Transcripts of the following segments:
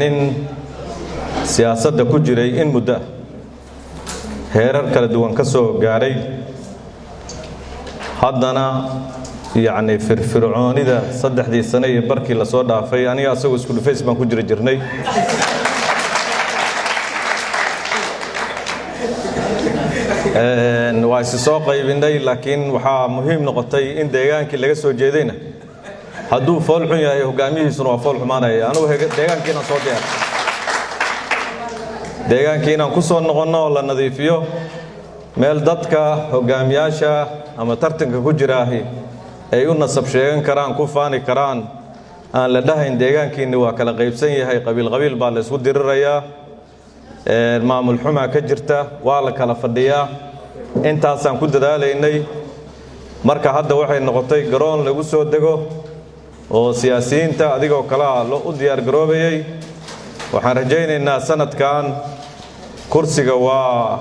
nin siyaasadda ku jiray in muddo heerar kala duwan ka soo gaaray haddana يعني firfircoonida saddexdii sano ee barkii la soo dhaafay aniga asagoo isku dhufays baan ku jirnay waa is soo qaybinay laakiin waxa muhiim noqotay in deegaankii laga soo jeedayna hadduu fool xun yahay hogaamiyihiisuna waa fool xumaanaya anigu deegaankiina soo diyaar deegaankiina ku soo noqono la nadiifiyo meel dadka hogaamiyaasha ama tartanka ku jiraahi ay u nasab sheegan karaan ku faani karaan aan la dhahayn deegaankiina waa kala qaybsan yahay qabiil baa la isku dirirayaa maamul xumaa ka jirta waa la kala fadhiyaa intaasaan ku dadaalaynay marka hadda waxay noqotay garoon lagu soo dego oo siyaasiyiinta adigoo kala u diyaar garoobayay waxaan rajaynaynaa sanadkan kursiga waa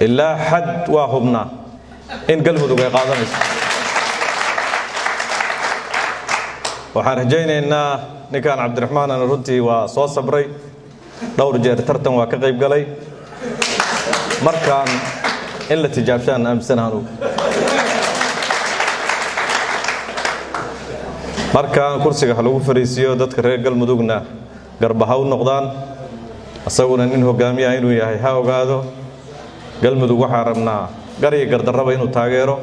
ilaa xad waa hubna in galmudug ay qaadanayso waxaan rajaynaynaa ninkan cabdiraxmaan aan runtii waa soo sabray dhowr jeer tartan waa ka qayb galay markaan in la tijaabshaan aaminsanaanu markaan kursiga lagu fariisiyo dadka reer galmudugna garbaha u noqdaan asaguna nin hogaamiya inuu yahay ha ogaado galmudug waxaan rabnaa gar iyo gardarraba inuu taageero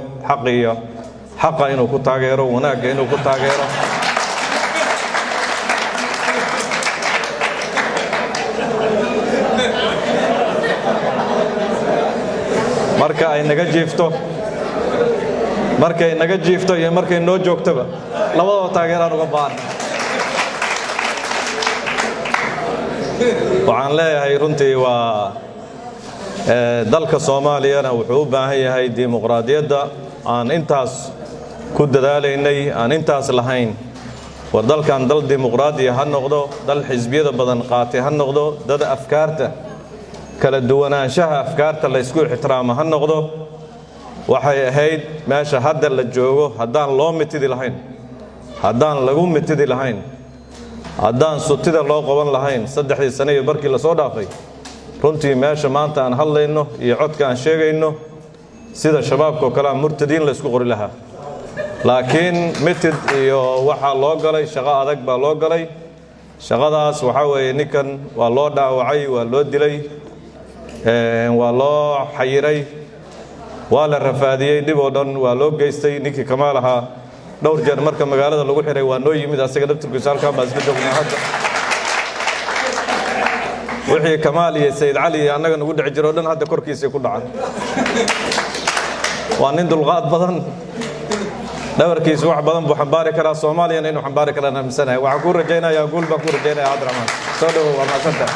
xaqa inuu ku taageero wanaagga inuu ku taageero marka ay naga jiifto iyo markay noo joogtaba labadaba taageeraan uga baahan waxaan leeyahay runtii waa dalka Soomaaliyana wuxuu u baahan yahay dimuqraadiyadda aan intaas ku dadaalaynay aan intaas lahayn war dalkan dal dimuqraadi ha noqdo dal xisbiyada badan qaatay ha noqdo dad afkaarta kala duwanaanshaha afkaarta la isku ixtiraamo ha noqdo waxay ahayd meesha hadda la joogo haddaan loo mitidi lahayn haddaan lagu mitidi lahayn haddaan sutida loo qaban lahayn saddexdii sano ee barkii la soo dhaafay runtii meesha maanta aan hadlayno iyo codka aan sheegayno sida shabaabka kala murtadiin la isku qori lahaa laakiin mitid iyo waxa loo galay shaqo adag baa loo galay shaqadaas waxa weeye ninkan waa loo dhaawacay waa loo dilay waa loo xayiray waa la rafaadiyay dib oo dhan waa loo geystay ninkii Kamaal ahaa dhowr jeer marka magaalada lagu xiray waa noo yimid asaga daftarkiisa halka ma isla joognaa hadda wixii Kamaal iyo Said Ali annaga nagu dhici jiro dhan hadda korkiisa ku dhacan waa nin dulqaad badan dhawarkiisa wax badan buu xambaari karaa Soomaaliya inuu xambaari karana miisanahay waxa ku rajaynayaa guul baan ku rajaynayaa Cabdiraxmaan soo dhaw waa maasanta